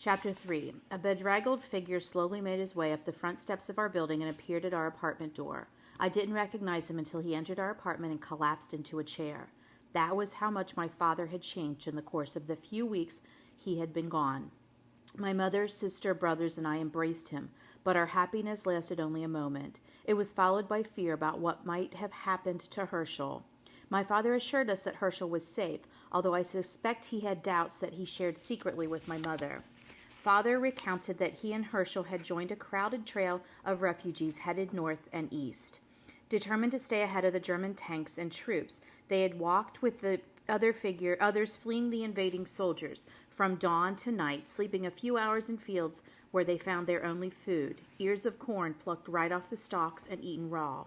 Chapter 3. A bedraggled figure slowly made his way up the front steps of our building and appeared at our apartment door. I didn't recognize him until he entered our apartment and collapsed into a chair. That was how much my father had changed in the course of the few weeks he had been gone. My mother, sister, brothers, and I embraced him, but our happiness lasted only a moment. It was followed by fear about what might have happened to Herschel. My father assured us that Herschel was safe, although I suspect he had doubts that he shared secretly with my mother. Father recounted that he and Herschel had joined a crowded trail of refugees headed north and east. Determined to stay ahead of the German tanks and troops, they had walked with the others fleeing the invading soldiers, from dawn to night, sleeping a few hours in fields where they found their only food, ears of corn plucked right off the stalks and eaten raw.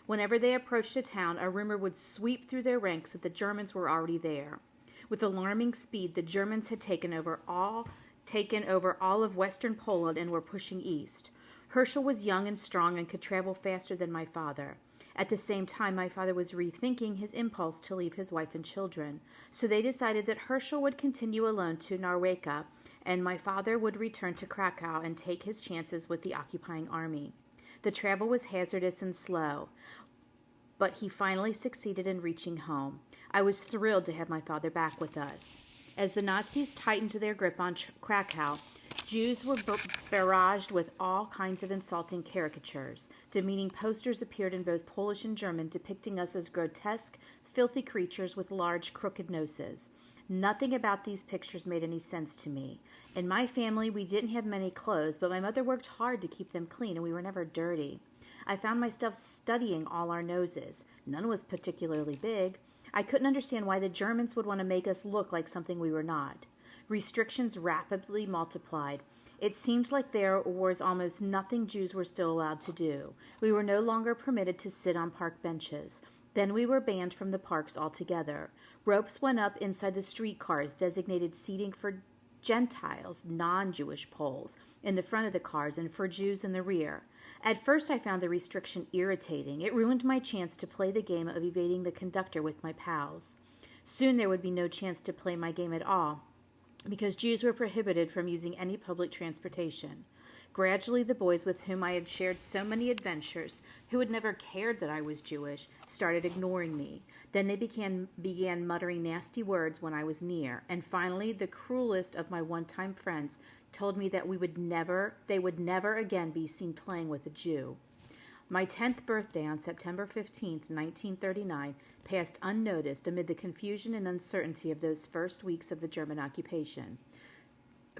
Whenever they approached a town, a rumor would sweep through their ranks that the Germans were already there. With alarming speed, the Germans had taken over all of western Poland and were pushing east. Herschel was young and strong and could travel faster than my father. At the same time, my father was rethinking his impulse to leave his wife and children. So they decided that Herschel would continue alone to Narweka, and my father would return to Krakow and take his chances with the occupying army. The travel was hazardous and slow, but he finally succeeded in reaching home. I was thrilled to have my father back with us. As the Nazis tightened their grip on Krakow, Jews were barraged with all kinds of insulting caricatures. Demeaning posters appeared in both Polish and German depicting us as grotesque, filthy creatures with large, crooked noses. Nothing about these pictures made any sense to me. In my family, we didn't have many clothes, but my mother worked hard to keep them clean, and we were never dirty. I found myself studying all our noses. None was particularly big. I couldn't understand why the Germans would want to make us look like something we were not. Restrictions rapidly multiplied. It seemed like there was almost nothing Jews were still allowed to do. We were no longer permitted to sit on park benches. Then we were banned from the parks altogether. Ropes went up inside the streetcars, designated seating for Gentiles, non-Jewish Poles, in the front of the cars and for Jews in the rear. At first I found the restriction irritating. It ruined my chance to play the game of evading the conductor with my pals. Soon there would be no chance to play my game at all, because Jews were prohibited from using any public transportation. Gradually, the boys with whom I had shared so many adventures, who had never cared that I was Jewish, started ignoring me. Then they began muttering nasty words when I was near, and finally the cruelest of my one-time friends told me that they would never again be seen playing with a Jew. My 10th birthday on September 15th, 1939, passed unnoticed amid the confusion and uncertainty of those first weeks of the German occupation.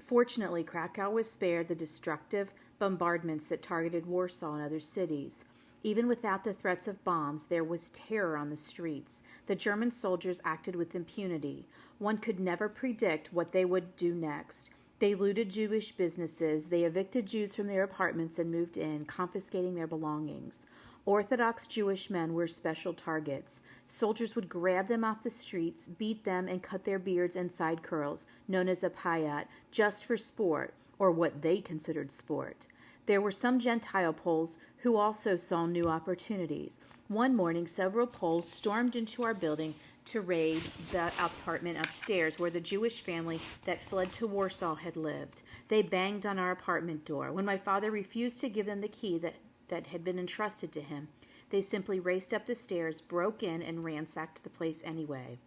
Fortunately, Krakow was spared the destructive bombardments that targeted Warsaw and other cities. Even without the threats of bombs, there was terror on the streets. The German soldiers acted with impunity. One could never predict what they would do next. They looted Jewish businesses, they evicted Jews from their apartments and moved in, confiscating their belongings. Orthodox Jewish men were special targets. Soldiers would grab them off the streets, beat them, and cut their beards and side curls, known as a payat, just for sport, or what they considered sport. There were some Gentile Poles who also saw new opportunities. One morning, several Poles stormed into our building to raid the apartment upstairs where the Jewish family that fled to Warsaw had lived. They banged on our apartment door. When my father refused to give them the key that had been entrusted to him, they simply raced up the stairs, broke in, and ransacked the place anyway.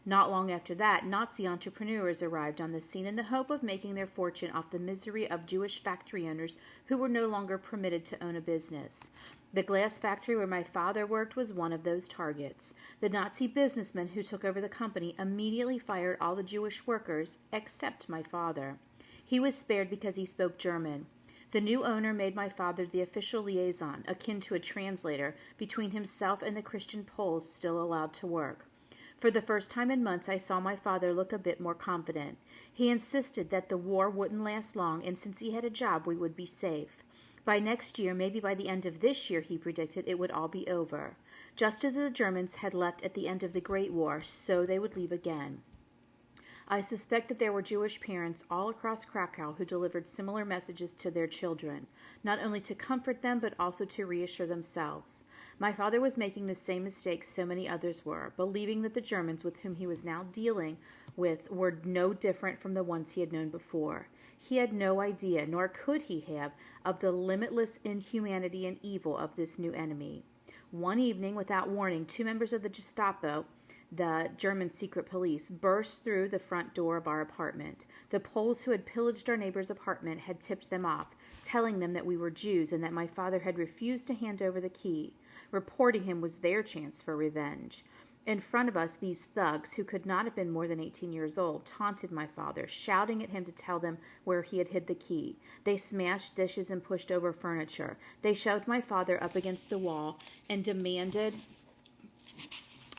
Not long after that, Nazi entrepreneurs arrived on the scene in the hope of making their fortune off the misery of Jewish factory owners who were no longer permitted to own a business. The glass factory where my father worked was one of those targets. The Nazi businessmen who took over the company immediately fired all the Jewish workers except my father. He was spared because he spoke German. The new owner made my father the official liaison, akin to a translator, between himself and the Christian Poles still allowed to work. For the first time in months, I saw my father look a bit more confident. He insisted that the war wouldn't last long, and since he had a job, we would be safe. By next year, maybe by the end of this year, he predicted, it would all be over. Just as the Germans had left at the end of the Great War, so they would leave again. I suspect that there were Jewish parents all across Krakow who delivered similar messages to their children, not only to comfort them, but also to reassure themselves. My father was making the same mistakes so many others were, believing that the Germans with whom he was now dealing with were no different from the ones he had known before. He had no idea, nor could he have, of the limitless inhumanity and evil of this new enemy. One evening, without warning, 2 members of the Gestapo, the German secret police, burst through the front door of our apartment. The Poles who had pillaged our neighbor's apartment had tipped them off, telling them that we were Jews and that my father had refused to hand over the key. Reporting him was their chance for revenge. In front of us, these thugs, who could not have been more than 18 years old, taunted my father, shouting at him to tell them where he had hid the key. They smashed dishes and pushed over furniture. They shoved my father up against the wall and demanded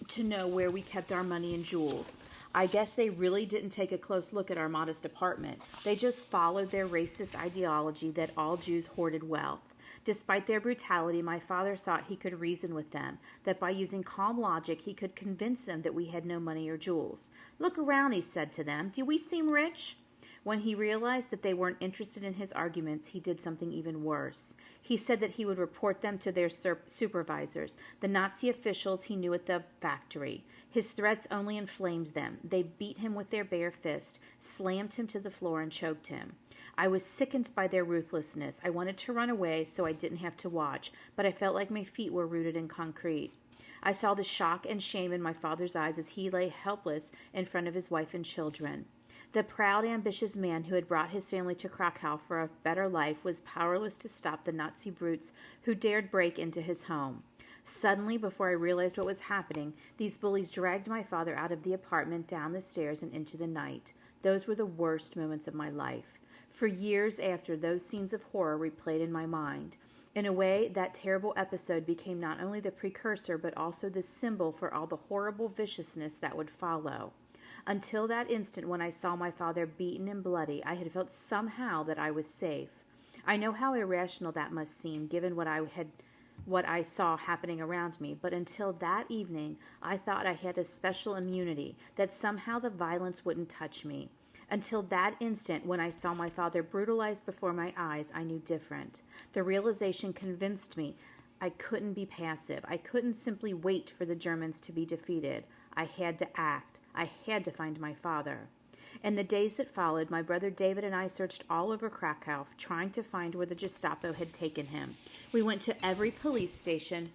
to know where we kept our money and jewels. I guess they really didn't take a close look at our modest apartment. They just followed their racist ideology that all Jews hoarded wealth. Despite their brutality, my father thought he could reason with them, that by using calm logic he could convince them that we had no money or jewels. "Look around," he said to them. "Do we seem rich?" When he realized that they weren't interested in his arguments, he did something even worse. He said that he would report them to their supervisors, the Nazi officials he knew at the factory. His threats only inflamed them. They beat him with their bare fist, slammed him to the floor, and choked him. I was sickened by their ruthlessness. I wanted to run away so I didn't have to watch, but I felt like my feet were rooted in concrete. I saw the shock and shame in my father's eyes as he lay helpless in front of his wife and children. The proud, ambitious man who had brought his family to Krakow for a better life was powerless to stop the Nazi brutes who dared break into his home. Suddenly, before I realized what was happening, these bullies dragged my father out of the apartment, down the stairs, and into the night. Those were the worst moments of my life. For years after, those scenes of horror replayed in my mind. In a way, that terrible episode became not only the precursor, but also the symbol for all the horrible viciousness that would follow. Until that instant when I saw my father beaten and bloody, I had felt somehow that I was safe. I know how irrational that must seem, given what I saw happening around me, but until that evening, I thought I had a special immunity, that somehow the violence wouldn't touch me. Until that instant, when I saw my father brutalized before my eyes, I knew different. The realization convinced me I couldn't be passive. I couldn't simply wait for the Germans to be defeated. I had to act. I had to find my father. In the days that followed, my brother David and I searched all over Krakow, trying to find where the Gestapo had taken him. We went to every police station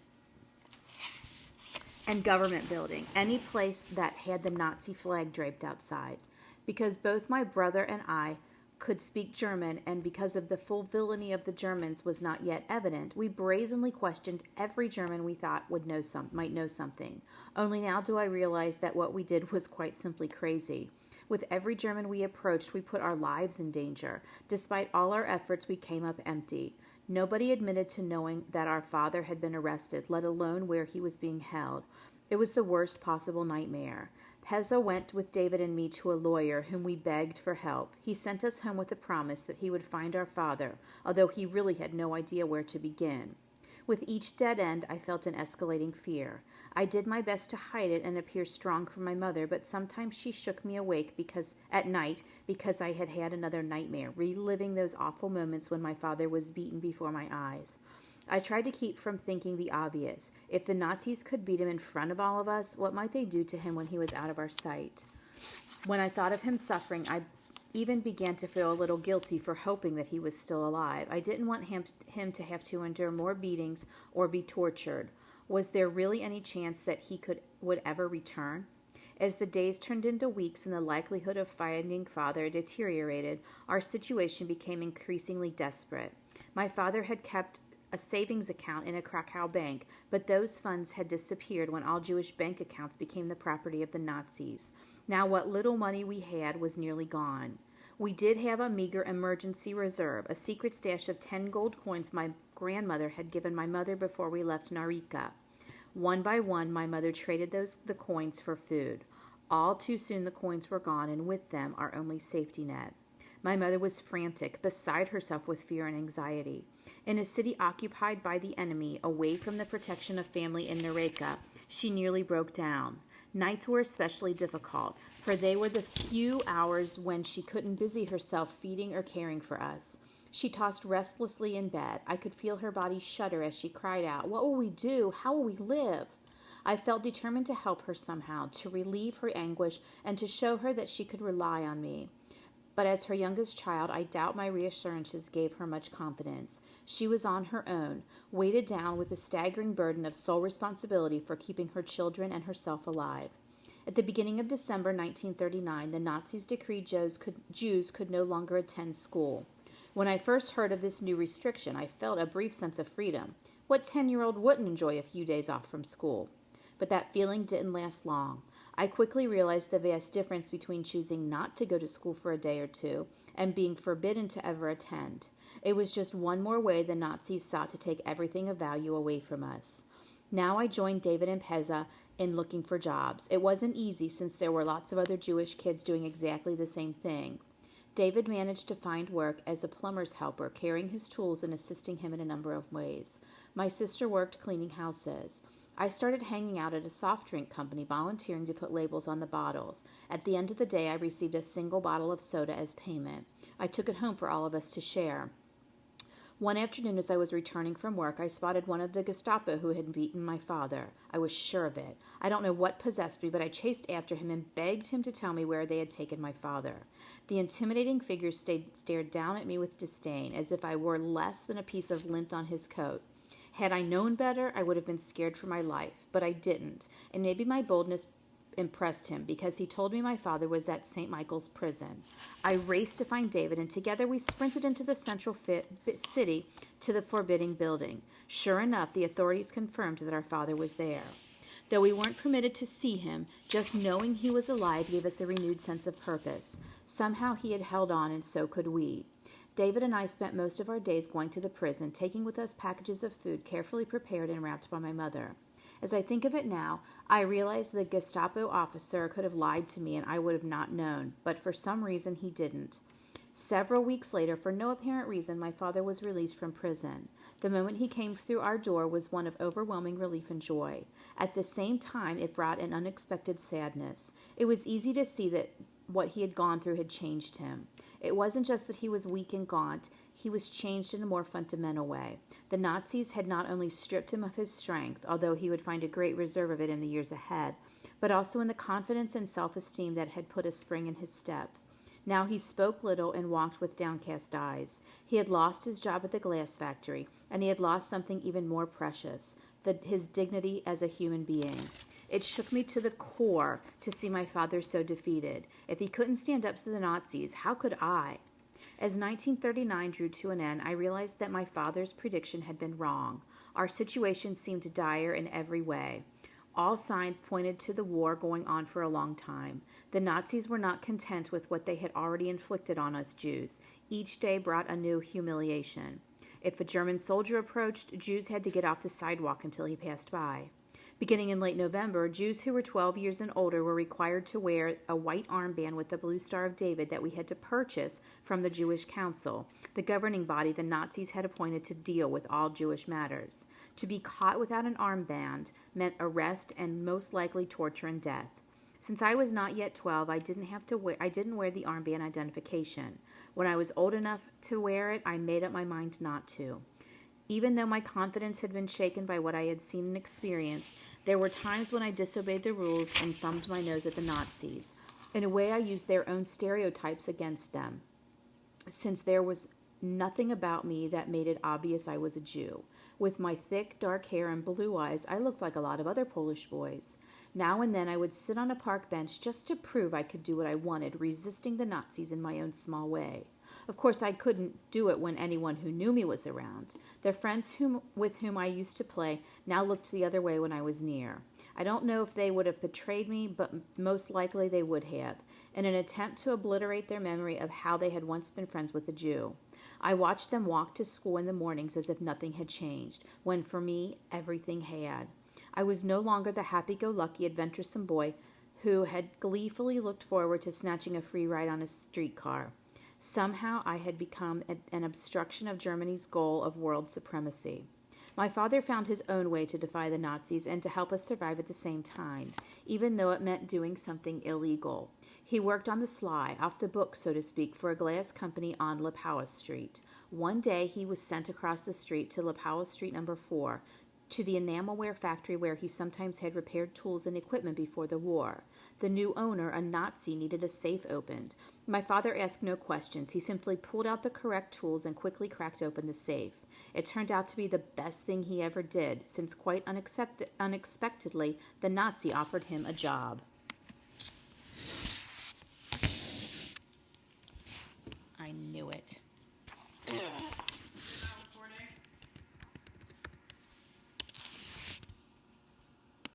and government building, any place that had the Nazi flag draped outside. Because both my brother and I could speak German, and because of the full villainy of the Germans was not yet evident, we brazenly questioned every German we thought might know something. Only now do I realize that what we did was quite simply crazy. With every German we approached, we put our lives in danger. Despite all our efforts, we came up empty. Nobody admitted to knowing that our father had been arrested, let alone where he was being held. It was the worst possible nightmare. Pezzo went with David and me to a lawyer whom we begged for help. He sent us home with a promise that he would find our father, although he really had no idea where to begin. With each dead end, I felt an escalating fear. I did my best to hide it and appear strong for my mother, but sometimes she shook me awake at night because I had had another nightmare, reliving those awful moments when my father was beaten before my eyes. I tried to keep from thinking the obvious. If the Nazis could beat him in front of all of us, what might they do to him when he was out of our sight? When I thought of him suffering, I even began to feel a little guilty for hoping that he was still alive. I didn't want him to have to endure more beatings or be tortured. Was there really any chance that he would ever return? As the days turned into weeks and the likelihood of finding father deteriorated, our situation became increasingly desperate. My father had kept a savings account in a Krakow bank, but those funds had disappeared when all Jewish bank accounts became the property of the Nazis. Now what little money we had was nearly gone. We did have a meager emergency reserve, a secret stash of 10 gold coins my grandmother had given my mother before we left Narika. One by one, my mother traded the coins for food. All too soon the coins were gone, and with them our only safety net. My mother was frantic, beside herself with fear and anxiety. In a city occupied by the enemy, away from the protection of family in Nareka, she nearly broke down. Nights were especially difficult, for they were the few hours when she couldn't busy herself feeding or caring for us. She tossed restlessly in bed. I could feel her body shudder as she cried out, "What will we do? How will we live?" I felt determined to help her somehow, to relieve her anguish, and to show her that she could rely on me. But as her youngest child, I doubt my reassurances gave her much confidence. She was on her own, weighted down with the staggering burden of sole responsibility for keeping her children and herself alive. At the beginning of December 1939, the Nazis decreed Jews could no longer attend school. When I first heard of this new restriction, I felt a brief sense of freedom. What 10-year-old wouldn't enjoy a few days off from school? But that feeling didn't last long. I quickly realized the vast difference between choosing not to go to school for a day or two and being forbidden to ever attend. It was just one more way the Nazis sought to take everything of value away from us. Now I joined David and Pezza in looking for jobs. It wasn't easy since there were lots of other Jewish kids doing exactly the same thing. David managed to find work as a plumber's helper, carrying his tools and assisting him in a number of ways. My sister worked cleaning houses. I started hanging out at a soft drink company, volunteering to put labels on the bottles. At the end of the day, I received a single bottle of soda as payment. I took it home for all of us to share. One afternoon, as I was returning from work, I spotted one of the Gestapo who had beaten my father. I was sure of it. I don't know what possessed me, but I chased after him and begged him to tell me where they had taken my father. The intimidating figure stared down at me with disdain, as if I were less than a piece of lint on his coat. Had I known better, I would have been scared for my life, but I didn't, and maybe my boldness impressed him because he told me my father was at St. Michael's prison. I raced to find David, and together we sprinted into the central city to the forbidding building. Sure enough, the authorities confirmed that our father was there. Though we weren't permitted to see him, just knowing he was alive gave us a renewed sense of purpose. Somehow he had held on, and so could we. David and I spent most of our days going to the prison, taking with us packages of food carefully prepared and wrapped by my mother. As I think of it now, I realize the Gestapo officer could have lied to me and I would have not known, but for some reason he didn't. Several weeks later, for no apparent reason, my father was released from prison. The moment he came through our door was one of overwhelming relief and joy. At the same time, it brought an unexpected sadness. It was easy to see that what he had gone through had changed him. It wasn't just that he was weak and gaunt, he was changed in a more fundamental way. The Nazis had not only stripped him of his strength, although he would find a great reserve of it in the years ahead, but also in the confidence and self-esteem that had put a spring in his step. Now he spoke little and walked with downcast eyes. He had lost his job at the glass factory, and he had lost something even more precious, his dignity as a human being. It shook me to the core to see my father so defeated. If he couldn't stand up to the Nazis, how could I? As 1939 drew to an end, I realized that my father's prediction had been wrong. Our situation seemed dire in every way. All signs pointed to the war going on for a long time. The Nazis were not content with what they had already inflicted on us Jews. Each day brought a new humiliation. If a German soldier approached, Jews had to get off the sidewalk until he passed by. Beginning in late November, Jews who were 12 years and older were required to wear a white armband with the Blue Star of David that we had to purchase from the Jewish Council, the governing body the Nazis had appointed to deal with all Jewish matters. To be caught without an armband meant arrest and most likely torture and death. Since I was not yet 12, I didn't wear the armband identification. When I was old enough to wear it, I made up my mind not to. Even though my confidence had been shaken by what I had seen and experienced, there were times when I disobeyed the rules and thumbed my nose at the Nazis. In a way, I used their own stereotypes against them, since there was nothing about me that made it obvious I was a Jew. With my thick, dark hair and blue eyes, I looked like a lot of other Polish boys. Now and then I would sit on a park bench just to prove I could do what I wanted, resisting the Nazis in my own small way. Of course, I couldn't do it when anyone who knew me was around. The friends with whom I used to play now looked the other way when I was near. I don't know if they would have betrayed me, but most likely they would have, in an attempt to obliterate their memory of how they had once been friends with a Jew. I watched them walk to school in the mornings as if nothing had changed, when for me, everything had. I was no longer the happy-go-lucky, adventuresome boy who had gleefully looked forward to snatching a free ride on a streetcar. Somehow I had become an obstruction of Germany's goal of world supremacy. My father found his own way to defy the Nazis and to help us survive at the same time, even though it meant doing something illegal. He worked on the sly, off the book, so to speak, for a glass company on La Powis Street. One day he was sent across the street to La Powis Street number 4, to the enamelware factory where he sometimes had repaired tools and equipment before the war. The new owner, a Nazi, needed a safe opened. My father asked no questions. He simply pulled out the correct tools and quickly cracked open the safe. It turned out to be the best thing he ever did, since quite unexpectedly the Nazi offered him a job.